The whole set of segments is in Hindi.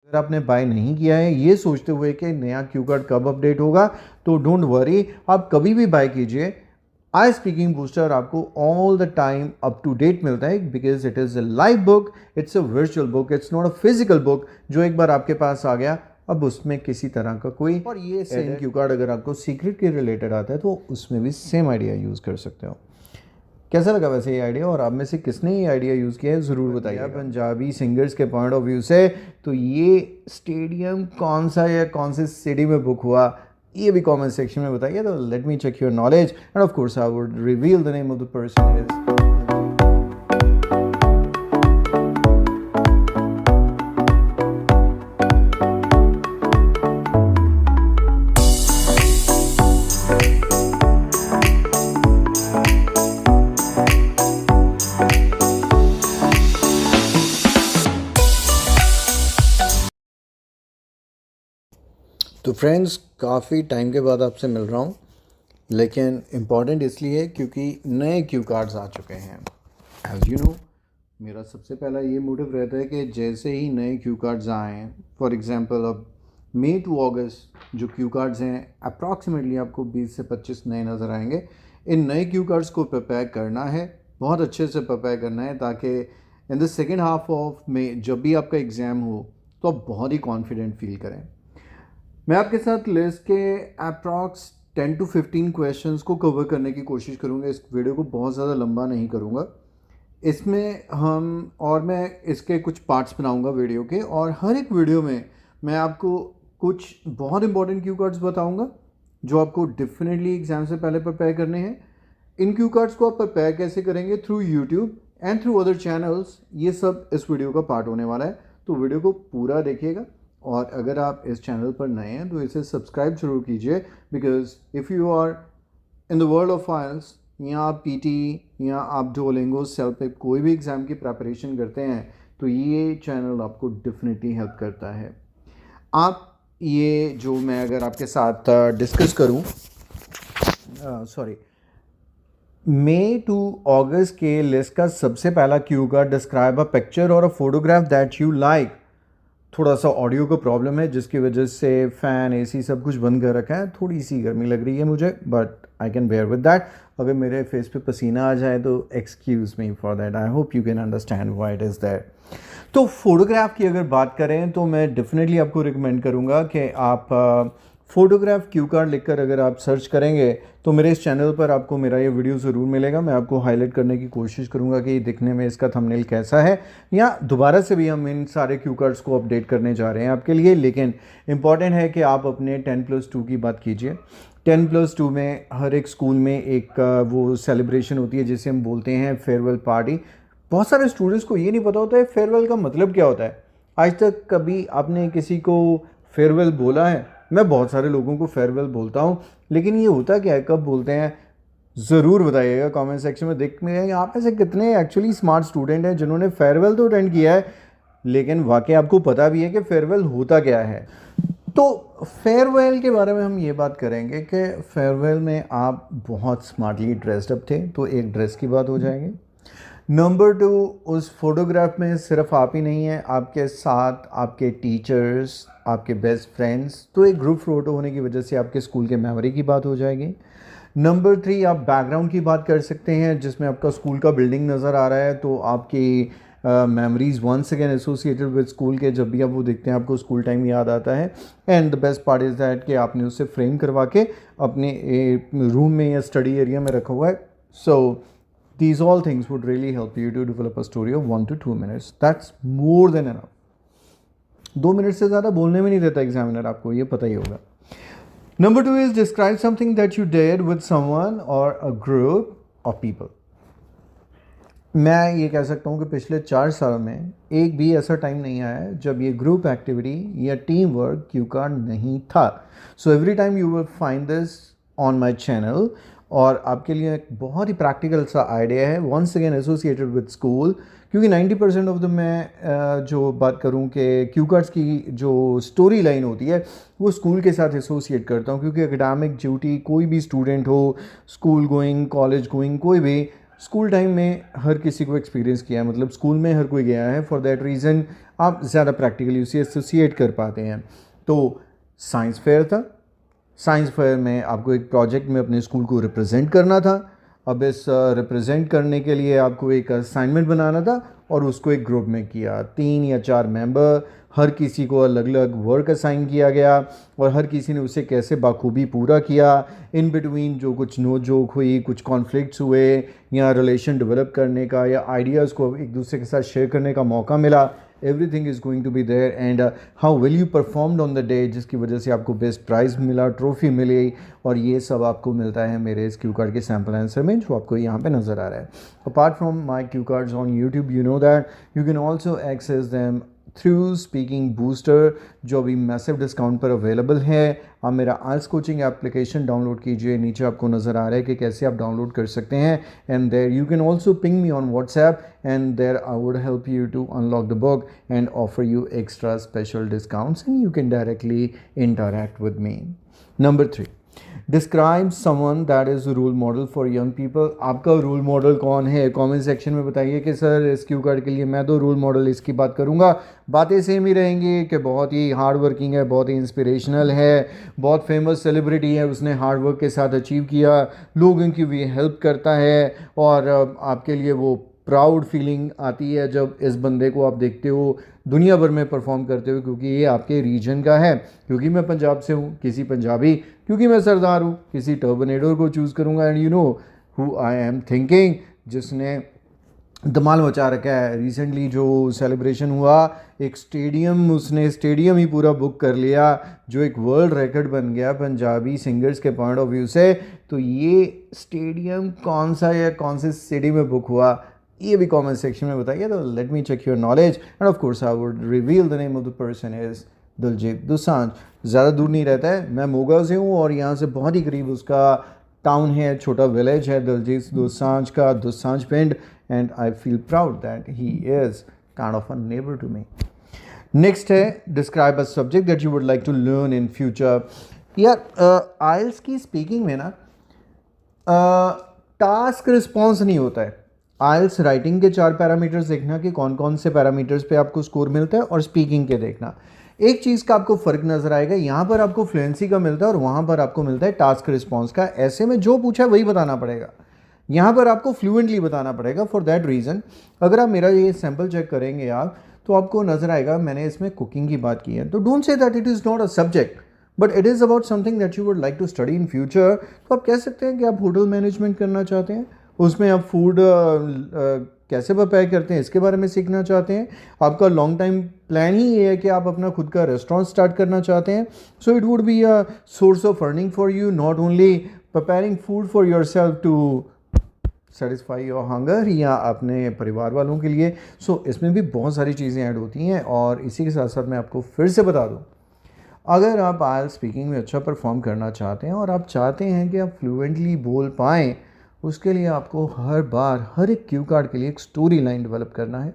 अगर आपने बाय नहीं किया है ये सोचते हुए कि नया क्यू कार्ड कब अपडेट होगा, तो डोंट वरी, आप कभी भी बाय कीजिए। आई स्पीकिंग बूस्टर आपको all the time up to date मिलता है, because it is a live book, it's a virtual book, it's not a physical book जो एक बार आपके पास आ गया अब उसमें किसी तरह का कोई, और ये सेम क्यू कार्ड अगर आपको सीक्रेट के रिलेटेड आता है तो उसमें भी सेम आइडिया यूज़ कर सकते हो। कैसा लगा वैसे ये आइडिया, और आप में से किसने ये आइडिया यूज़ किया है ज़रूर बताइए। पंजाबी सिंगर्स के पॉइंट ऑफ व्यू से तो ये स्टेडियम कौन सा या कौन से सिटी में बुक हुआ ये भी कमेंट सेक्शन में बताइए, तो let me check your knowledge and of course I would reveal the name of the person is. तो फ्रेंड्स काफ़ी टाइम के बाद आपसे मिल रहा हूँ, लेकिन इम्पॉर्टेंट इसलिए क्योंकि नए क्यू कार्ड्स आ चुके हैं। एज यू नो, मेरा सबसे पहला ये मोटिव रहता है कि जैसे ही नए क्यू कार्ड्स आएँ, फॉर एग्जांपल अब मई टू अगस्त जो क्यू कार्ड्स हैं अप्रॉक्सीमेटली आपको 20 से 25 नए नज़र आएंगे। इन नए क्यू कार्ड्स को प्रिपेयर करना है, बहुत अच्छे से प्रिपेयर करना है, ताकि in the second half of May जब भी आपका एग्ज़ाम हो तो आप बहुत ही कॉन्फिडेंट फील करें। मैं आपके साथ लिस्ट के अप्रॉक्स 10 to 15 क्वेश्चंस को कवर करने की कोशिश करूंगा। इस वीडियो को बहुत ज़्यादा लंबा नहीं करूंगा। मैं इसके कुछ पार्ट्स बनाऊंगा वीडियो के, और हर एक वीडियो में मैं आपको कुछ बहुत इंपॉर्टेंट क्यू कार्ड्स बताऊंगा जो आपको डेफिनेटली एग्जाम से पहले प्रिपेयर करने हैं। इन क्यू कार्ड्स को आप प्रिपेयर कैसे करेंगे through YouTube and through other channels, ये सब इस वीडियो का पार्ट होने वाला है। तो वीडियो को पूरा देखिएगा, और अगर आप इस चैनल पर नए हैं तो इसे सब्सक्राइब जरूर कीजिए, because if you are in the world of files, या आप पीटी या आप डुओलिंगो सेल्फ पे कोई भी एग्ज़ाम की प्रिपरेशन करते हैं तो ये चैनल आपको डेफिनेटली हेल्प करता है। आप ये जो मैं अगर आपके साथ डिस्कस करूं, सॉरी, मई टू अगस्त के लिस्ट का सबसे पहला cue card, describe a picture or a photograph that you like. थोड़ा सा ऑडियो का प्रॉब्लम है जिसकी वजह से फ़ैन एसी सब कुछ बंद कर रखा है, थोड़ी सी गर्मी लग रही है मुझे, but I can bear with that. अगर मेरे फेस पे पसीना आ जाए तो excuse me for that, I hope you can understand why it is that. तो फोटोग्राफ की अगर बात करें तो मैं डेफिनेटली आपको रिकमेंड करूँगा कि आप फोटोग्राफ क्यू कार्ड लिखकर अगर आप सर्च करेंगे तो मेरे इस चैनल पर आपको मेरा ये वीडियो ज़रूर मिलेगा। मैं आपको हाईलाइट करने की कोशिश करूँगा कि दिखने में इसका थंबनेल कैसा है, या दोबारा से भी हम इन सारे क्यू कार्ड्स को अपडेट करने जा रहे हैं आपके लिए। लेकिन इम्पॉर्टेंट है कि आप अपने 10+2 की बात कीजिए। 10+2 में हर एक स्कूल में एक वो सेलिब्रेशन होती है जिसे हम बोलते हैं फेयरवेल पार्टी। बहुत सारे स्टूडेंट्स को ये नहीं पता होता है फेयरवेल का मतलब क्या होता है। आज तक कभी आपने किसी को फेयरवेल बोला है? मैं बहुत सारे लोगों को फेयरवेल बोलता हूँ, लेकिन ये होता क्या है, कब बोलते हैं, ज़रूर बताइएगा कमेंट सेक्शन में। देख में आप ऐसे कितने एक्चुअली स्मार्ट स्टूडेंट हैं जिन्होंने फेयरवेल तो अटेंड किया है, लेकिन वाकई आपको पता भी है कि फेयरवेल होता क्या है। तो फेयरवेल के बारे में हम ये बात करेंगे कि फेयरवेल में आप बहुत स्मार्टली ड्रेस्ड अप थे, तो एक ड्रेस की बात हो जाएगी। नंबर 2, उस फोटोग्राफ में सिर्फ आप ही नहीं हैं, आपके साथ आपके टीचर्स, आपके बेस्ट फ्रेंड्स, तो एक ग्रुप फ़ोटो होने की वजह से आपके स्कूल के मेमोरी की बात हो जाएगी। नंबर 3, आप बैकग्राउंड की बात कर सकते हैं जिसमें आपका स्कूल का बिल्डिंग नज़र आ रहा है, तो आपकी memories once again associated with school के, जब भी आप वो देखते हैं आपको स्कूल टाइम याद आता है। And the best part is that कि आपने उसे फ्रेम करवा के अपने रूम में या स्टडी एरिया में रखा हुआ है। सो these all things would really help you to develop a story of 1 to 2 minutes. That's more than enough. 2 minute से ज़्यादा बोलने में नहीं देता एग्जामिनर, आपको ये पता ही होगा। Number 2 is describe something that you did with someone or a group of people. मैं ये कह सकता हूँ कि पिछले 4 साल में एक भी ऐसा टाइम नहीं आया जब ये ग्रुप एक्टिविटी या टीम वर्क क्यू कार्ड नहीं था। So every time you will find this on my channel, और आपके लिए एक बहुत ही प्रैक्टिकल सा आइडिया है, once again associated with school, क्योंकि 90% ऑफ द मैं जो बात करूं कि क्यू कार्ड्स की जो स्टोरी लाइन होती है वो स्कूल के साथ एसोसिएट करता हूं, क्योंकि एकेडमिक ड्यूटी कोई भी स्टूडेंट हो, स्कूल गोइंग, कॉलेज गोइंग, कोई भी, स्कूल टाइम में हर किसी को एक्सपीरियंस किया है, मतलब स्कूल में हर कोई गया है, फॉर दैट रीज़न आप ज़्यादा प्रैक्टिकली उसे एसोसिएट कर पाते हैं। तो साइंस फेयर था, साइंस फेयर में आपको एक प्रोजेक्ट में अपने स्कूल को रिप्रेजेंट करना था। अब इस रिप्रेजेंट करने के लिए आपको एक असाइनमेंट बनाना था और उसको एक ग्रुप में किया, 3 या 4 मेंबर, हर किसी को अलग अलग वर्क असाइन किया गया और हर किसी ने उसे कैसे बाखूबी पूरा किया। इन बिटवीन जो कुछ नो जोक हुई, कुछ कॉन्फ्लिक्ट्स हुए या रिलेशन डेवलप करने का या आइडियाज़ को एक दूसरे के साथ शेयर करने का मौका मिला, everything is going to be there and how well you performed on the day, जिसकी वजह से आपको बेस्ट प्राइज़ मिला, ट्रॉफी मिली, और ये सब आपको मिलता है मेरे इस क्यू कार्ड के सैम्पल आंसर में जो आपको यहाँ पे नज़र आ रहा है। Apart from my cue cards on YouTube, you know that you can also access them through speaking booster, जो अभी मैसिव डिस्काउंट पर अवेलेबल है। आप मेरा आइल्स कोचिंग एप्लीकेशन डाउनलोड कीजिए, नीचे आपको नज़र आ रहा है कि कैसे आप डाउनलोड कर सकते हैं, and there you can also ping me on WhatsApp and there I would help you to unlock the book and offer you extra special discounts and you can directly interact with me. Number 3, describe someone that is role model for young people. आपका रोल मॉडल कौन है? कमेंट सेक्शन में बताइए कि सर इस क्यू कार्ड के लिए मैं तो रोल मॉडल इसकी बात करूँगा। बातें सेम ही रहेंगी कि बहुत ही हार्ड वर्किंग है, बहुत ही इंस्पिरेशनल है, बहुत फेमस सेलिब्रिटी है, उसने हार्ड वर्क के साथ अचीव किया, लोगों की भी हेल्प करता है, और आपके लिए वो प्राउड फीलिंग आती है जब इस बंदे को आप देखते हो दुनिया भर में परफॉर्म करते हुए, क्योंकि ये आपके रीजन का है, क्योंकि मैं पंजाब से हूँ, किसी पंजाबी, क्योंकि मैं सरदार हूँ, किसी टर्बनेडोर को चूज़ करूँगा। And you know who I am thinking, जिसने धमाल मचा रखा है। रिसेंटली जो सेलिब्रेशन हुआ, एक स्टेडियम, उसने स्टेडियम ही पूरा बुक कर लिया, जो एक वर्ल्ड रिकॉर्ड बन गया पंजाबी सिंगर्स के पॉइंट ऑफ व्यू से। तो ये स्टेडियम कौन सा या कौन से सिटी में बुक हुआ, ये भी कमेंट सेक्शन में बताइए, तो let me check your knowledge and of course I would reveal the name of the person is Diljit Dosanjh. ज़्यादा दूर नहीं रहता है, मैं मोगा से हूँ और यहाँ से बहुत ही करीब उसका टाउन है, छोटा विलेज है दिलजीत दोसांझ का, दोसांझ पिंड, and I feel proud that he is kind of a neighbour to me. Next है describe a subject that you would like to learn in future. यार आइल्स की स्पीकिंग में ना टास्क रिस्पॉन्स नहीं होता है। आइल्स राइटिंग के 4 पैरामीटर्स देखना कि कौन कौन से पैरामीटर्स पे आपको स्कोर मिलता है, और स्पीकिंग के देखना। एक चीज़ का आपको फ़र्क नज़र आएगा, यहाँ पर आपको फ्लुएंसी का मिलता है और वहाँ पर आपको मिलता है टास्क रिस्पॉन्स का। ऐसे में जो पूछा है वही बताना पड़ेगा, यहाँ पर आपको फ्लुएंटली बताना पड़ेगा। फॉर दैट रीज़न अगर आप मेरा ये सैम्पल चेक करेंगे आप, तो आपको नज़र आएगा मैंने इसमें कुकिंग की बात की है। तो don't say that it is not a subject but it is about something that you would like to study in future. तो आप कह सकते हैं कि आप होटल मैनेजमेंट करना चाहते हैं, उसमें आप फूड कैसे प्रिपेयर करते हैं इसके बारे में सीखना चाहते हैं, आपका लॉन्ग टाइम प्लान ही ये है कि आप अपना खुद का रेस्टोरेंट स्टार्ट करना चाहते हैं। So it would be a source of earning for you, not only preparing food for yourself to satisfy your hunger या अपने परिवार वालों के लिए। सो इसमें भी बहुत सारी चीज़ें ऐड होती हैं। और इसी के साथ साथ मैं आपको फिर से बता दूँ, अगर आप आइल्स स्पीकिंग में अच्छा परफॉर्म करना चाहते हैं और आप चाहते हैं कि आप फ्लुएंटली बोल पाएँ, उसके लिए आपको हर बार हर एक क्यू कार्ड के लिए एक स्टोरी लाइन डेवलप करना है।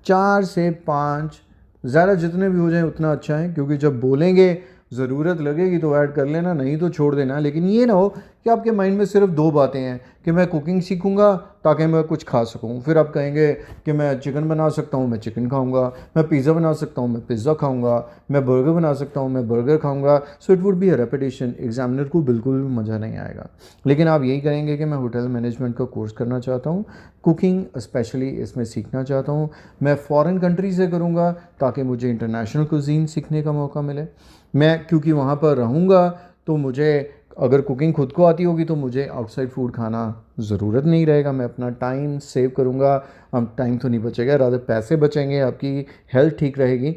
4 से 5, ज़्यादा जितने भी हो जाए उतना अच्छा है, क्योंकि जब बोलेंगे ज़रूरत लगेगी तो ऐड कर लेना, नहीं तो छोड़ देना। लेकिन ये ना हो कि आपके माइंड में सिर्फ 2 बातें हैं कि मैं कुकिंग सीखूंगा ताकि मैं कुछ खा सकूं, फिर आप कहेंगे कि मैं चिकन बना सकता हूं, मैं चिकन खाऊंगा, मैं पिज़्ज़ा बना सकता हूं, मैं पिज़्ज़ा खाऊंगा, मैं बर्गर बना सकता हूं, मैं बर्गर खाऊंगा। सो it would be a repetition, examiner को बिल्कुल भी मज़ा नहीं आएगा। लेकिन आप यही करेंगे कि मैं होटल मैनेजमेंट का कोर्स करना चाहता हूँ, कुकिंग स्पेशली इसमें सीखना चाहता हूँ, मैं फ़ॉरेन कंट्री से करूँगा ताकि मुझे इंटरनेशनल कुजीन सीखने का मौका मिले। मैं क्योंकि वहाँ पर रहूँगा तो मुझे अगर कुकिंग खुद को आती होगी तो मुझे आउटसाइड फूड खाना ज़रूरत नहीं रहेगा, मैं अपना टाइम सेव करूँगा। अब टाइम तो नहीं बचेगा, रादर पैसे बचेंगे, आपकी हेल्थ ठीक रहेगी।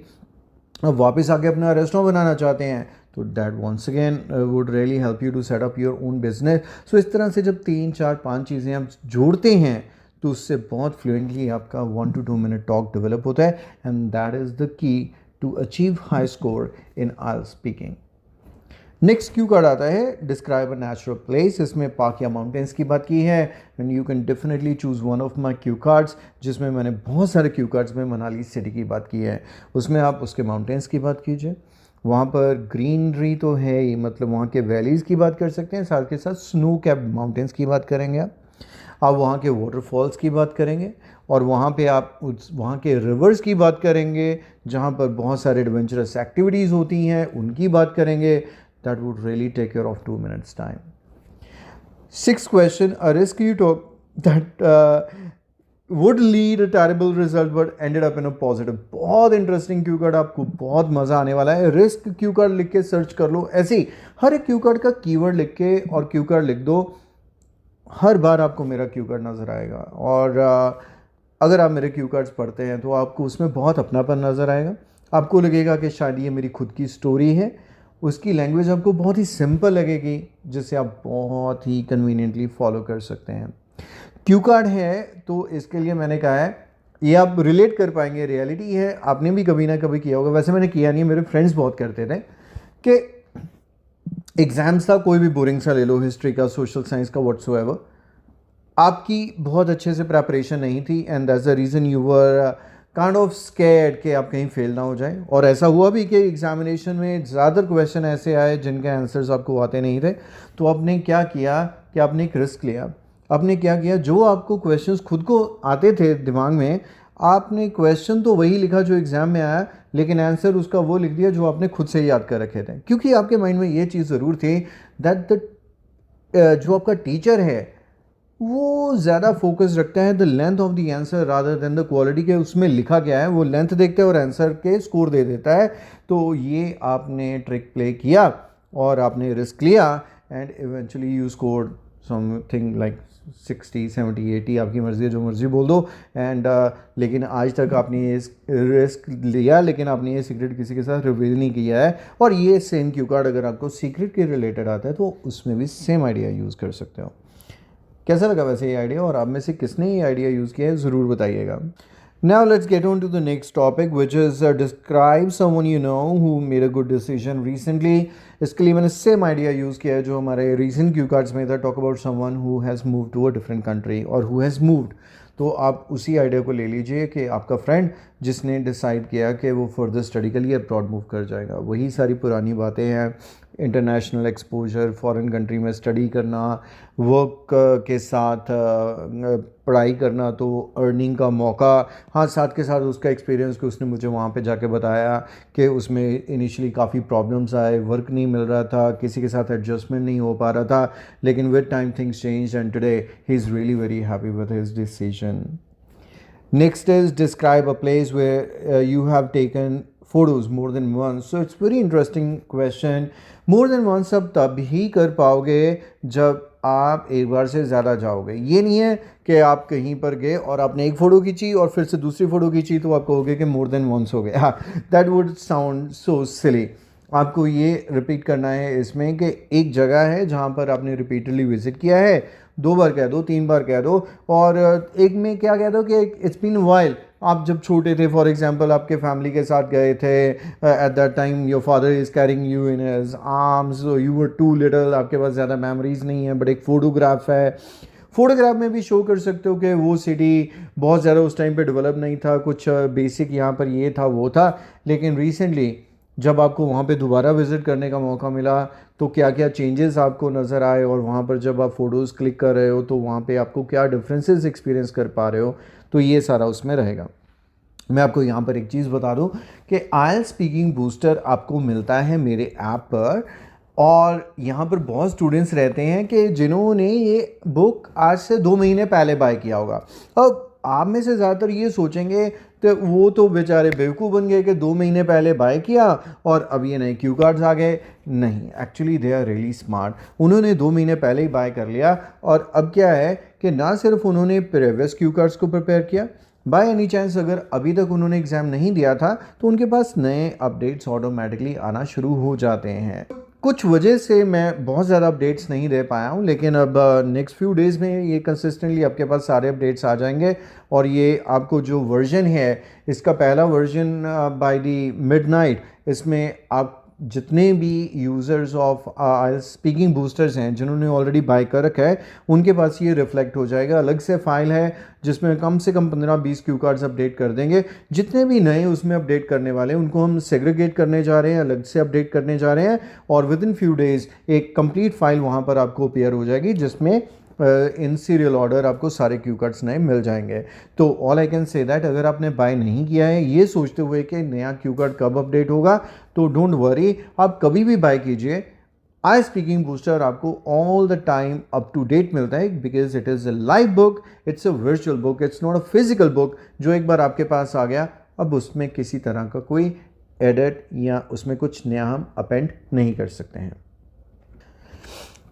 अब वापस आके अपना रेस्टोरेंट बनाना चाहते हैं तो that once again would really help you to set up your own business. So इस तरह से जब 3, 4, 5 चीज़ें आप जोड़ते हैं तो उससे बहुत फ्लुएंटली आपका 1 to 2 मिनट टॉक डेवलप होता है, and that is the key to achieve high score in IELTS speaking. Next cue card आता है डिस्क्राइब अ नेचुरल प्लेस। इसमें पाकिया माउंटेन्स की बात की है, and you can definitely choose one of my cue cards, जिसमें मैंने बहुत सारे क्यू कार्ड्स में मनाली सिटी की बात की है। उसमें आप उसके माउंटेन्स की बात कीजिए, वहाँ पर ग्रीनरी तो है ही, मतलब वहाँ के वैलीज़ की बात कर सकते हैं, साथ के साथ स्नो कैप्ड माउंटेन्स की बात करेंगे आप। आप वहाँ के वाटरफॉल्स की बात करेंगे और वहाँ पे आप वहाँ के रिवर्स की बात करेंगे जहाँ पर बहुत सारे एडवेंचरस एक्टिविटीज़ होती हैं, उनकी बात करेंगे. That would really take care of 2 minutes time. Sixth question, a risk you took that would lead a terrible result but ended up in a positive. बहुत इंटरेस्टिंग क्यू कार्ड, आपको बहुत मज़ा आने वाला है. रिस्क क्यू कार्ड लिख के सर्च कर लो. ऐसे ही हर एक क्यू कार्ड का कीवर्ड लिख के और क्यू कार्ड लिख दो, हर बार आपको मेरा क्यू कार्ड नज़र आएगा. और अगर आप मेरे क्यू कार्ड्स पढ़ते हैं तो आपको उसमें बहुत अपनापन नज़र आएगा. आपको लगेगा कि शायद ये मेरी खुद की स्टोरी है. उसकी लैंग्वेज आपको बहुत ही सिंपल लगेगी जिसे आप बहुत ही कन्वीनियंटली फॉलो कर सकते हैं. क्यू कार्ड है तो इसके लिए मैंने कहा है ये आप रिलेट कर पाएंगे. रियलिटी है, आपने भी कभी ना कभी किया होगा. वैसे मैंने किया नहीं, मेरे फ्रेंड्स बहुत करते थे कि एग्ज़ाम्स था, कोई भी बोरिंग सा ले लो, हिस्ट्री का, सोशल साइंस का, व्हाट्सोएवर, आपकी बहुत अच्छे से प्रेपरेशन नहीं थी and that's the reason you were kind of scared कि आप कहीं फेल ना हो जाए. और ऐसा हुआ भी कि एग्जामिनेशन में ज़्यादातर क्वेश्चन ऐसे आए जिनके आंसर्स आपको आते नहीं थे. तो आपने क्या किया कि आपने एक रिस्क लिया. आपने क्या किया, जो आपको क्वेश्चंस खुद को आते थे दिमाग में, आपने क्वेश्चन तो वही लिखा जो एग्ज़ाम में आया, लेकिन आंसर उसका वो लिख दिया जो आपने खुद से याद कर रखे थे. क्योंकि आपके माइंड में ये चीज़ ज़रूर थी दैट जो आपका टीचर है वो ज़्यादा फोकस रखता है the length of the answer rather than the quality के उसमें लिखा क्या है. वो लेंथ देखता है और आंसर के स्कोर दे देता है. तो ये आपने ट्रिक प्ले किया और आपने रिस्क लिया and eventually you scored something like 60, 70, 80, आपकी मर्ज़ी है, जो मर्ज़ी बोल दो. एंड लेकिन आज तक आपने ये रिस्क लिया, लेकिन आपने ये सीक्रेट किसी के साथ रिवील नहीं किया है. और ये सेम क्यू कार्ड अगर आपको सीक्रेट के रिलेटेड आता है तो उसमें भी सेम आइडिया यूज़ कर सकते हो. कैसा लगा वैसे ये आइडिया, और आप में से किसने ये आइडिया यूज़ किया है ज़रूर बताइएगा. Now let's get on to the next topic, which is describe someone you know who made a good decision recently. इसके लिए मैंने सेम आइडिया यूज़ किया है जो हमारे recent क्यू कार्ड्स में था. Talk about someone who has moved to a different country और who has moved. तो आप उसी आइडिया को ले लीजिए कि आपका फ्रेंड जिसने डिसाइड किया कि वो फर्दर स्टडी के लिए अब्रॉड मूव कर जाएगा. वही सारी पुरानी बातें हैं, इंटरनेशनल एक्सपोजर, फॉरेन कंट्री में स्टडी करना, वर्क के साथ पढ़ाई करना, तो अर्निंग का मौका. हाँ, साथ के साथ उसका एक्सपीरियंस कि उसने मुझे वहाँ पे जाके बताया कि उसमें इनिशियली काफ़ी प्रॉब्लम्स आए, वर्क नहीं मिल रहा था, किसी के साथ एडजस्टमेंट नहीं हो पा रहा था, लेकिन with time things change and today he is really very happy with his decision. Next is describe a place where you have taken photos more than once. So it's very interesting question. More than once आप तब ही कर पाओगे जब आप एक बार से ज़्यादा जाओगे. ये नहीं है कि आप कहीं पर गए और आपने एक फ़ोटो खींची और फिर से दूसरी फ़ोटो खींची तो आप कहोगे कि मोर देन वंस हो गया. दैट वुड साउंड सो सिली. आपको ये रिपीट करना है इसमें कि एक जगह है जहाँ पर आपने रिपीटडली विज़िट किया है. 2 बार कह दो, 3 बार कह दो, और एक में क्या कह दो कि इट्स बीन वाइल. आप जब छोटे थे, फॉर एग्जांपल आपके फैमिली के साथ गए थे, at that time your father is carrying you in his arms, you were too little, आपके पास ज़्यादा मेमोरीज नहीं है, बट एक फ़ोटोग्राफ है. फ़ोटोग्राफ में भी शो कर सकते हो कि वो सिटी बहुत ज़्यादा उस टाइम पे डेवलप नहीं था, कुछ बेसिक यहाँ पर ये था वो था, लेकिन रिसेंटली जब आपको वहाँ पे दोबारा विज़िट करने का मौका मिला तो क्या क्या चेंजेस आपको नज़र आए, और वहाँ पर जब आप फ़ोटोज़ क्लिक कर रहे हो तो वहाँ पे आपको क्या डिफरेंसेस एक्सपीरियंस कर पा रहे हो, तो ये सारा उसमें रहेगा. मैं आपको यहाँ पर एक चीज़ बता दूँ कि IELTS स्पीकिंग बूस्टर आपको मिलता है मेरे ऐप पर, और यहाँ पर बहुत स्टूडेंट्स रहते हैं कि जिन्होंने ये बुक आज से 2 महीने पहले बाय किया होगा. अब आप में से ज़्यादातर ये सोचेंगे तो वो तो बेचारे बेवकूफ़ बन गए कि 2 महीने पहले बाय किया और अब ये नए क्यू कार्ड्स आ गए. नहीं, actually they are really smart. उन्होंने 2 महीने पहले ही बाय कर लिया, और अब क्या है कि ना सिर्फ उन्होंने प्रीवियस क्यू कार्ड्स को प्रिपेयर किया, बाय एनी चांस अगर अभी तक उन्होंने एग्ज़ाम नहीं दिया था तो उनके पास नए अपडेट्स ऑटोमेटिकली आना शुरू हो जाते हैं. कुछ वजह से मैं बहुत ज़्यादा अपडेट्स नहीं दे पाया हूँ, लेकिन अब नेक्स्ट फ्यू डेज़ में ये कंसिस्टेंटली आपके पास सारे अपडेट्स आ जाएंगे. और ये आपको जो वर्जन है, इसका पहला वर्जन बाय दी मिडनाइट, इसमें आप जितने भी users of IELTS speaking boosters हैं जिन्होंने ऑलरेडी बाय कर रखा है, उनके पास ये रिफ्लेक्ट हो जाएगा. अलग से फ़ाइल है जिसमें कम से कम 15-20 क्यू कार्ड्स अपडेट कर देंगे. जितने भी नए उसमें अपडेट करने वाले हैं उनको हम सेग्रीगेट करने जा रहे हैं, अलग से अपडेट करने जा रहे हैं, और विद इन फ्यू डेज़ एक कंप्लीट फ़ाइल वहाँ पर आपको अपीयर हो जाएगी जिसमें इन सीरियल ऑर्डर आपको सारे क्यू कार्ड्स नए मिल जाएंगे। तो all I can say that अगर आपने बाय नहीं किया है ये सोचते हुए कि नया क्यू कार्ड कब अपडेट होगा, तो डोंट वरी, आप कभी भी बाय कीजिए। आई स्पीकिंग बूस्टर आपको all the time up to date मिलता है, because it is a live book, it's a virtual book, it's not a physical book जो एक बार आपके पास आ गया अब उसमें किसी तरह का कोई एडिट या उसमें कुछ नया हम अपेंड नहीं कर सकते हैं।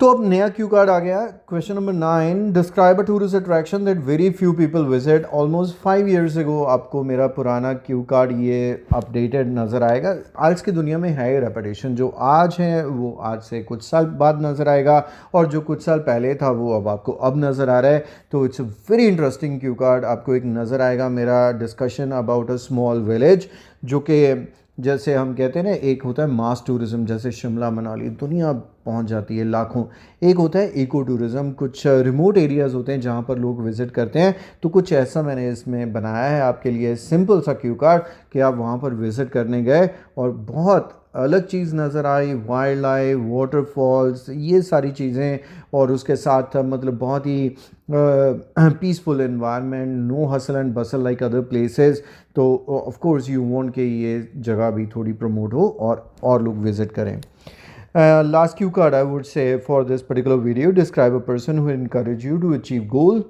तो अब नया क्यू कार्ड आ गया। Question number 9, describe a tourist attraction that very few people visit. Almost 5 years ago आपको मेरा पुराना क्यू कार्ड ये अपडेटेड नज़र आएगा। आज की दुनिया में है रेपुटेशन, जो आज है वो आज से कुछ साल बाद नज़र आएगा, और जो कुछ साल पहले था वो अब आपको अब नज़र आ रहा है। तो it's a very interesting Q card. आपको एक नज़र आएगा मेरा discussion about a small village, जो कि जैसे हम कहते हैं ना, एक होता है मास टूरिज़म, जैसे शिमला मनाली दुनिया पहुंच जाती है लाखों। एक होता है इको टूरिज़म, कुछ रिमोट एरियाज़ होते हैं जहां पर लोग विज़िट करते हैं। तो कुछ ऐसा मैंने इसमें बनाया है आपके लिए, सिंपल सा क्यू कार्ड कि आप वहां पर विज़िट करने गए और बहुत अलग चीज़ नज़र आई, वाइल्ड लाइफ, वाटरफॉल्स, ये सारी चीज़ें, और उसके साथ मतलब बहुत ही peaceful environment, no hustle and bustle like other places. तो ऑफ कोर्स यू वांट कि ये जगह भी थोड़ी प्रमोट हो और लोग विज़िट करें। Last cue card I would say for this particular video, describe a person who encouraged you to achieve goal.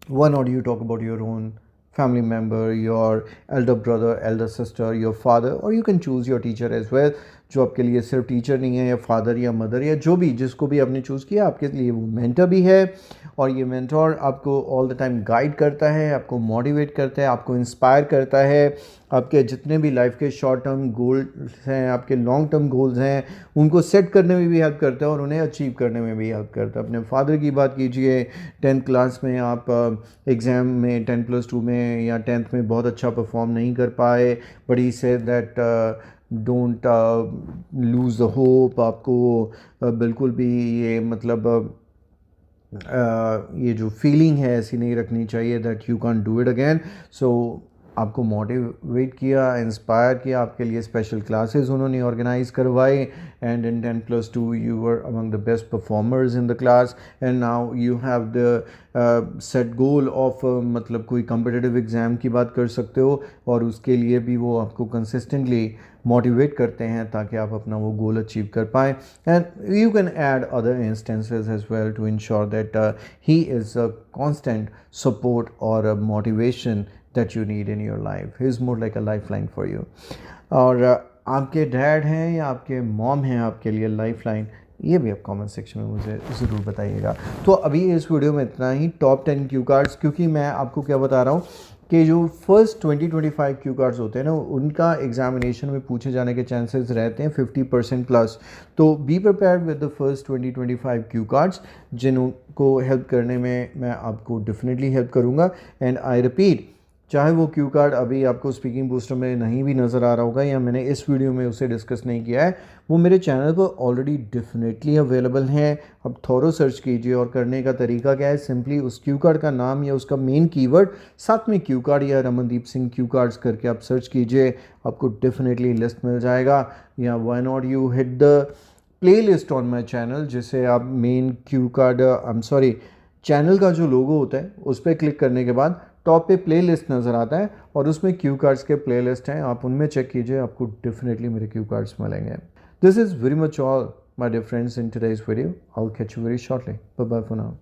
Why not you talk about your own family member, your elder brother, elder sister, your father, or you can choose your teacher as well, जो आपके लिए सिर्फ टीचर नहीं है, या फादर या मदर या जो भी जिसको भी आपने चूज़ किया, आपके लिए वो मेंटर भी है। और ये मेंटर आपको ऑल द टाइम गाइड करता है, आपको मोटिवेट करता है, आपको इंस्पायर करता है। आपके जितने भी लाइफ के शॉर्ट टर्म गोल्स हैं, आपके लॉन्ग टर्म गोल्स हैं, उनको सेट करने में भी हेल्प करता है और उन्हें अचीव करने में भी हेल्प करता है। अपने फादर की बात कीजिए, 10th क्लास में आप एग्ज़ाम में 10+2 में या 10th में बहुत अच्छा परफॉर्म नहीं कर पाए, but he said that don't lose the hope. आपको बिल्कुल भी ये मतलब ये जो फीलिंग है ऐसी नहीं रखनी चाहिए that you can do it again. So आपको मोटिवेट किया, इंस्पायर किया, आपके लिए स्पेशल क्लासेस उन्होंने ऑर्गेनाइज करवाए, and in 10+2 you were among the best performers in the class, and now you have the set goal of मतलब कोई कम्पिटिटिव एग्ज़ाम की बात कर सकते हो, और उसके लिए भी वो आपको कंसिस्टेंटली मोटिवेट करते हैं ताकि आप अपना वो गोल अचीव कर पाएँ। And you can add other instances as well to ensure that he is a constant support और motivation that you need in your life. He is more like a lifeline for you. और आपके डैड हैं या आपके मॉम हैं आपके लिए लाइफलाइन, ये भी आप कमेंट सेक्शन में मुझे ज़रूर बताइएगा। तो अभी इस वीडियो में इतना ही, टॉप 10 क्यू कार्ड्स, क्योंकि मैं आपको क्या बता रहा हूँ कि जो फर्स्ट 20-25 क्यू कार्ड्स होते हैं ना, उनका एग्जामिनेशन में पूछे जाने के चांसेस रहते हैं 50% प्लस। तो be prepared with the first 20-25 cue cards, जिनको हेल्प करने में मैं आपको डेफिनेटली हेल्प करूँगा। एंड आई रिपीट, चाहे वो क्यू कार्ड अभी आपको स्पीकिंग बूस्टर में नहीं भी नज़र आ रहा होगा या मैंने इस वीडियो में उसे डिस्कस नहीं किया है, वो मेरे चैनल पर ऑलरेडी डेफिनेटली अवेलेबल हैं। अब थोरो सर्च कीजिए, और करने का तरीका क्या है, सिंपली उस क्यू कार्ड का नाम या उसका मेन कीवर्ड साथ में क्यू कार्ड या रमनदीप सिंह क्यू कार्ड्स करके आप सर्च कीजिए, आपको डेफिनेटली लिस्ट मिल जाएगा। या why not you hit the play list on my channel, जिसे आप मेन क्यू कार्ड चैनल का जो लोगो होता है उस पर क्लिक करने के बाद टॉप पे प्लेलिस्ट नज़र आता है, और उसमें क्यू कार्ड्स के प्लेलिस्ट हैं, आप उनमें चेक कीजिए, आपको डेफिनेटली मेरे क्यू कार्ड्स मिलेंगे। This is very much all my dear friends in today's video. I will catch you very shortly. Bye bye for now.